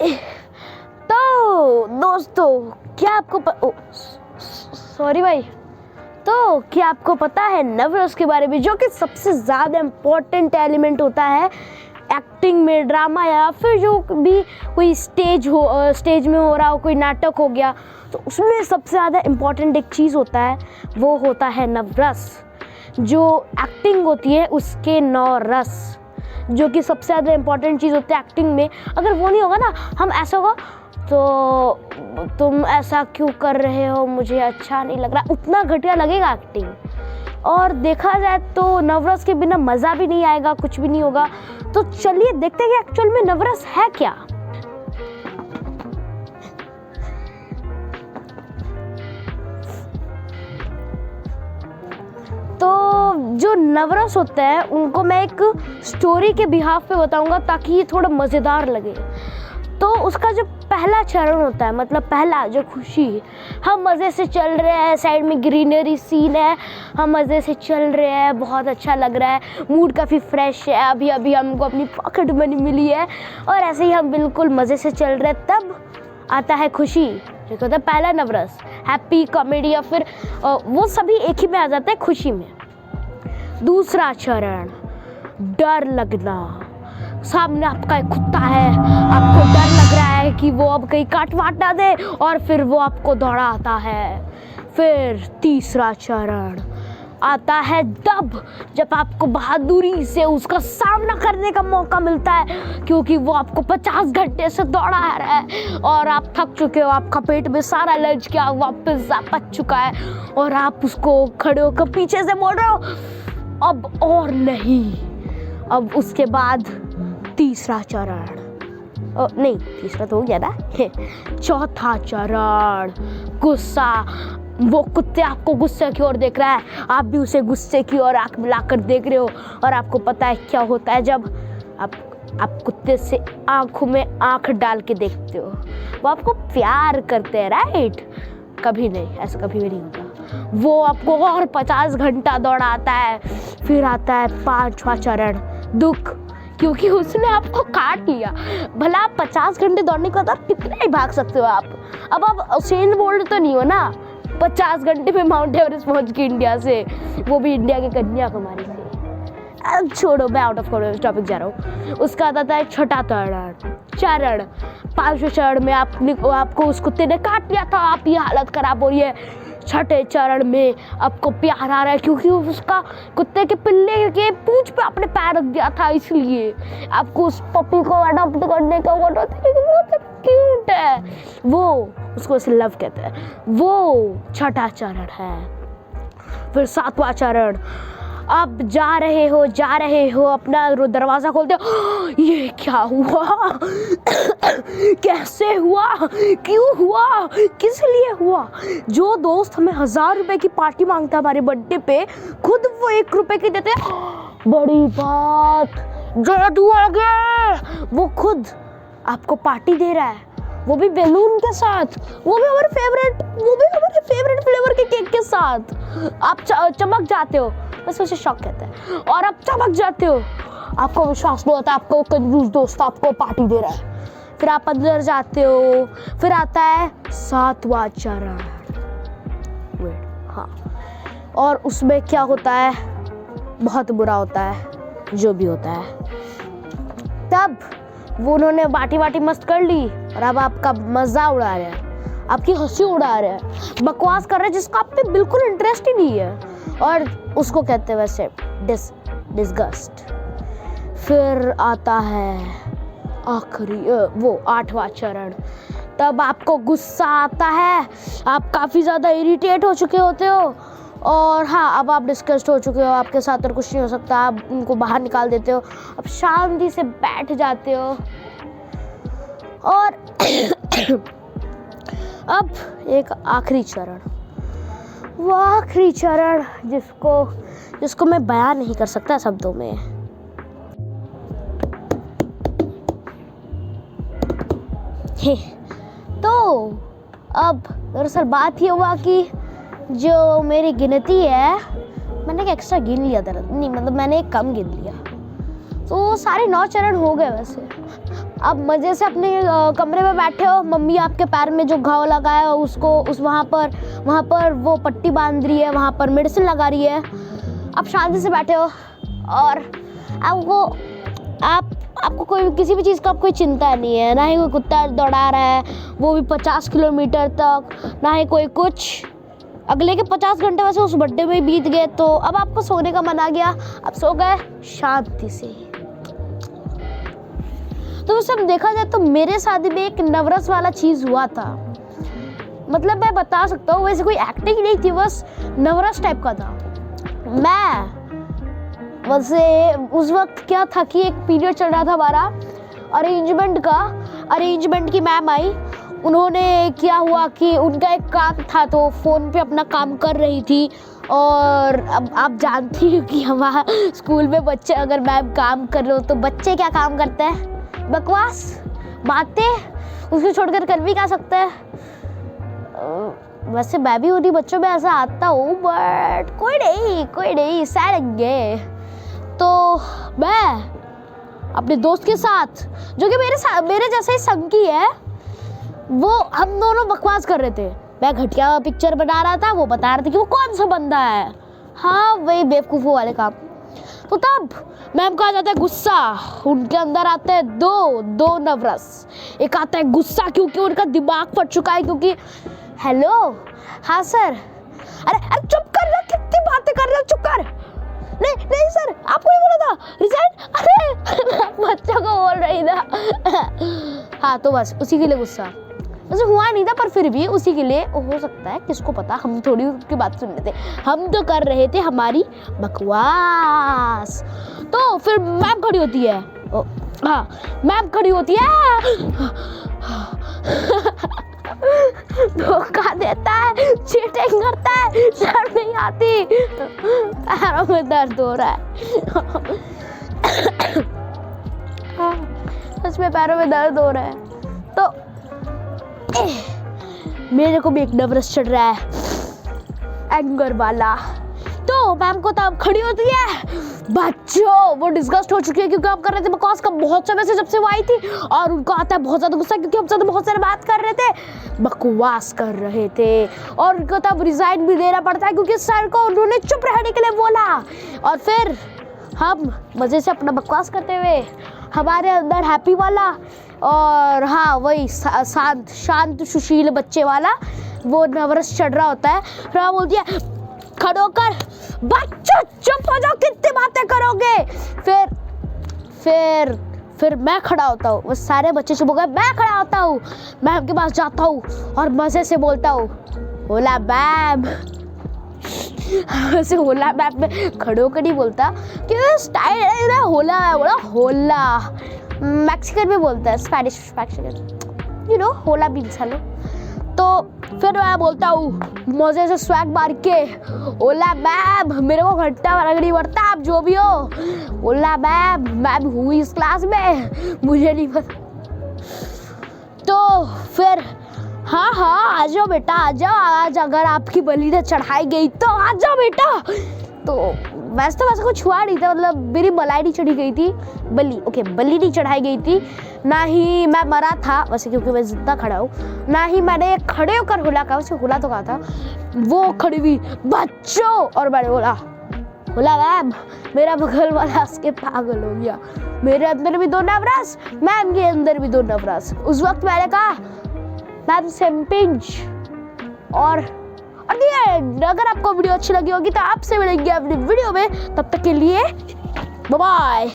तो दोस्तों, क्या आपको सॉरी भाई, तो क्या आपको पता है नवरस के बारे में, जो कि सबसे ज़्यादा इम्पोर्टेंट एलिमेंट होता है एक्टिंग में, ड्रामा या फिर जो भी कोई स्टेज में हो रहा हो, कोई नाटक हो गया, तो उसमें सबसे ज़्यादा इम्पोर्टेंट एक चीज़ होता है, वो होता है नवरस। जो एक्टिंग होती है उसके 9 रस, जो कि सबसे ज़्यादा इम्पोर्टेंट चीज़ होती है एक्टिंग में। अगर वो नहीं होगा ना, हम ऐसा होगा तो तुम ऐसा क्यों कर रहे हो, मुझे अच्छा नहीं लग रहा, उतना घटिया लगेगा एक्टिंग। और देखा जाए तो नवरस के बिना मज़ा भी नहीं आएगा, कुछ भी नहीं होगा। तो चलिए देखते हैं कि एक्चुअल में नवरस है क्या। तो जो नवरस होते हैं उनको मैं एक स्टोरी के बिहाफ पे बताऊंगा, ताकि ये थोड़ा मज़ेदार लगे। तो उसका जो पहला चरण होता है, मतलब पहला जो खुशी, हम मज़े से चल रहे हैं, साइड में ग्रीनरी सीन है, हम मज़े से चल रहे हैं, बहुत अच्छा लग रहा है, मूड काफ़ी फ्रेश है, अभी अभी हमको अपनी पॉकेट मनी मिली है और ऐसे ही हम बिल्कुल मज़े से चल रहे हैं। तब आता है खुशी, जो होता है पहला नवरस, हैप्पी, कॉमेडी या फिर वो सभी एक ही में आ जाता है, खुशी में। दूसरा चरण, डर लगना। सामने आपका एक कुत्ता है, आपको डर लग रहा है कि वो अब कहीं काट वाट ना दे, और फिर वो आपको दौड़ाता है। फिर तीसरा चरण आता है तब जब आपको बहादुरी से उसका सामना करने का मौका मिलता है, क्योंकि वो आपको 50 घंटे से दौड़ा रहा है और आप थक चुके हो, आपका पेट में सारा लंच किया हुआ पिज्जा पच चुका है और आप उसको खड़े होकर पीछे से बोल रहे हो अब और नहीं। अब उसके बाद तीसरा चरण, नहीं तीसरा तो हो गया ना चौथा चरण, गुस्सा। वो कुत्ते आपको गुस्से की ओर देख रहा है, आप भी उसे गुस्से की ओर आंख मिलाकर देख रहे हो, और आपको पता है क्या होता है जब आप कुत्ते से आंखों में आंख डाल के देखते हो। वो आपको प्यार करते हैं, राइट? कभी नहीं, ऐसा कभी भी नहीं होता। वो आपको और 50 घंटा दौड़ाता है। फिर आता है 5वां चरण, दुख, क्योंकि उसने आपको काट लिया। भला आप 50 घंटे दौड़ने के बाद आप कितने ही भाग सकते हो आप? अब आप उसेन बोल्ट तो नहीं हो ना, 50 घंटे में माउंट एवरेस्ट पहुंच के इंडिया से, वो भी इंडिया के कन्याकुमारी से। अब छोड़ो, मैं आउट ऑफ टॉपिक जा रहा हूँ। उसका आता है छठा चरण। 5वें चरण में आपको उस कुत्ते ने काट लिया था, आपकी हालत खराब हो रही है। छठे चरण में आपको प्यार आ रहा है, क्योंकि उसका कुत्ते के पिल्ले के पूंछ पे आपने पैर रख दिया था, इसलिए आपको उस पपी को अडॉप्ट करने का वो क्यूट है, वो उसको ऐसे लव कहते हैं। वो छठा चरण है। फिर 7वां चरण, अब जा रहे हो, अपना दरवाजा खोलते हो, ये क्या हुआ कैसे हुआ, क्यों हुआ, किस लिए हुआ? जो दोस्त हमें 1000 रुपए की पार्टी मांगता है हमारे बर्थडे पे, खुद वो 1 रुपए की देते हैं, बड़ी बात, जादू आ गया। वो खुद आपको पार्टी दे रहा है, वो भी बैलून के साथ, वो भी हमारे फेवरेट फ्लेवर के केक के साथ। आप चमक जाते हो, बस उसे शौक कहते हैं, और आप चमक जाते हो, आपको विश्वास नहीं होता आपको कंजूस दोस्त आपको पार्टी दे रहा है। फिर आप अंदर जाते हो। फिर आता है 7वां चरण, हाँ, और उसमें क्या होता है, बहुत बुरा होता है, जो भी होता है। तब वो उन्होंने बाटी मस्त कर ली और अब आपका मजा उड़ा रहे हैं, आपकी हंसी उड़ा रहे हैं, बकवास कर रहे हैं जिसका आप पे बिल्कुल इंटरेस्ट ही नहीं है, और उसको कहते हैं वैसे डिस्गस्ट। फिर आता है आखिरी वो 8वां चरण। तब आपको गुस्सा आता है, आप काफ़ी ज़्यादा इरिटेट हो चुके होते हो, और हाँ, अब आप डिस्कस्ट हो चुके हो, आपके साथ और कुछ नहीं हो सकता, आप उनको बाहर निकाल देते हो, अब शांति से बैठ जाते हो। और अब एक आखिरी चरण, वो आखिरी चरण जिसको मैं बयान नहीं कर सकता शब्दों में। तो अब दरअसल बात ये हुआ कि जो मेरी गिनती है, मैंने एक एक्स्ट्रा गिन लिया था, नहीं मतलब मैंने एक कम गिन लिया, तो सारे 9 चरण हो गए वैसे, आप मज़े से अपने कमरे में बैठे हो, मम्मी आपके पैर में जो घाव लगा है उसको वहाँ पर वो पट्टी बांध रही है, वहाँ पर मेडिसिन लगा रही है, आप शांति से बैठे हो और आपको कोई किसी भी चीज़ का कोई चिंता नहीं है, ना ही कोई कुत्ता दौड़ा रहा है वो भी 50 किलोमीटर तक, ना ही कोई कुछ। अगले के 50 घंटे वैसे उस बर्थडे में बीत गए, तो अब आपको सोने का मन आ गया, आप सो गए शांति से। तो सब देखा जाए तो मेरे शादी में एक नवरस वाला चीज़ हुआ था। मतलब मैं बता सकता हूँ, वैसे कोई एक्टिंग नहीं थी, बस नवरस टाइप का था। मैं वैसे उस वक्त क्या था कि एक पीरियड चल रहा था हमारा अरेंजमेंट की मैम आई। उन्होंने क्या हुआ कि उनका एक काम था तो फ़ोन पे अपना काम कर रही थी, और अब आप जानती हो कि हमारे स्कूल में बच्चे अगर मैम काम कर रहे हो तो बच्चे क्या काम करते हैं, बकवास बातें, उसको छोड़कर कर भी क्या सकते हैं। वैसे मैं भी उन्हीं बच्चों में ऐसा आता हूँ, बट कोई नहीं सह। तो मैं अपने दोस्त के साथ, जो कि मेरे जैसे ही संगी है, वो हम दोनों बकवास कर रहे थे। मैं घटिया पिक्चर बना रहा था, वो बता रहे थे कि वो कौन सा बंदा है। हाँ, वही बेवकूफ़ों वाले काम। तो तब मैम को आ जाता है गुस्सा, उनके अंदर आते हैं दो नवरस। एक आता है गुस्सा क्योंकि उनका दिमाग फट चुका है, क्योंकि हेलो हाँ सर, अरे चुप कर रहा, कितनी बातें कर रहे हो, चुप कर। नहीं सर, आपको नहीं बोला था रिजाइन, अरे बच्चों को बोल रही था। हाँ, तो बस उसी के लिए गुस्सा। वैसे हुआ नहीं था, पर फिर भी उसी के लिए हो सकता है, किसको पता, हम थोड़ी उसकी बात सुन रहे थे, हम तो कर रहे थे हमारी बकवास। तो फिर मैम खड़ी होती है, हाँ मैम खड़ी होती है, धोखा देता है, चीटिंग करता है, शर्म नहीं आती, पैरों में दर्द हो रहा है। सच में पैरों में दर्द हो रहा है। तो मेरे को भी एक नवरस चढ़ रहा है, एंगर वाला। तो मैम को तब खड़ी होती है, बच्चों वो डिस्गस्ट हो चुकी है क्योंकि आप कर रहे थे बकवास का बहुत समय से, जब से वो आई थी, और उनको आता है बहुत ज़्यादा गुस्सा क्योंकि हम साथ बहुत सारे बात कर रहे थे, बकवास कर रहे थे, और उनको तब रिजाइन भी देना पड़ता है क्योंकि सर को उन्होंने चुप रहने के लिए बोला। और फिर हम मज़े से अपना बकवास करते हुए, हमारे अंदर हैप्पी वाला और हाँ वही शांत सुशील बच्चे वाला वो नवरस चढ़ रहा होता है। फिर वो बोलती है खड़ो कर, बच्चों चुप हो जाओ, कितनी बातें करोगे। फिर मैं खड़ा होता हूँ, वो सारे बच्चे चुप हो गए, मैं खड़ा होता हूँ, मैम के पास जाता हूँ और मज़े से बोलता हूँ होला मैम। वैसे होला मैम में खड़े होकर नहीं बोलता क्योंकि स्टाइल है, होला बोला, होला मैक्सिकन में बोलता है, स्पैनिश मैक्सिकन, यू नो होला मीन्स हेलो। तो फिर मैं बोलता हूँ मज़े से स्वैग मार के, ओला मैम मेरे को घंटा फर्क नहीं पड़ता, आप जो भी हो, ओला मैम मैं भी हूँ इस क्लास में, मुझे नहीं पता। तो फिर हाँ आ जाओ बेटा, आ जाओ, आज अगर आपकी बलि ने चढ़ाई गई तो आ जाओ बेटा। तो वैसे कुछ हुआ नहीं था, मतलब मेरी मलाई नहीं चढ़ी गई थी, बलि नहीं चढ़ाई गई थी, ना ही मैं मरा था वैसे क्योंकि मैं जिंदा खड़ा हूँ, ना ही मैंने खड़े होकर होला कहा, वैसे होला तो कहा था, वो खड़ी हुई बच्चों, और मैंने बोला होला मैम, मेरा बगल वाला उसके पागल हो गया, मेरे अंदर भी दो नवरस, मैम के अंदर भी दो नवरस। उस वक्त मैंने कहा मैम सेम्पिंज। और अगर आपको वीडियो अच्छी लगी होगी तो आपसे मिलेंगे अपनी वीडियो में, तब तक के लिए बाय बाय।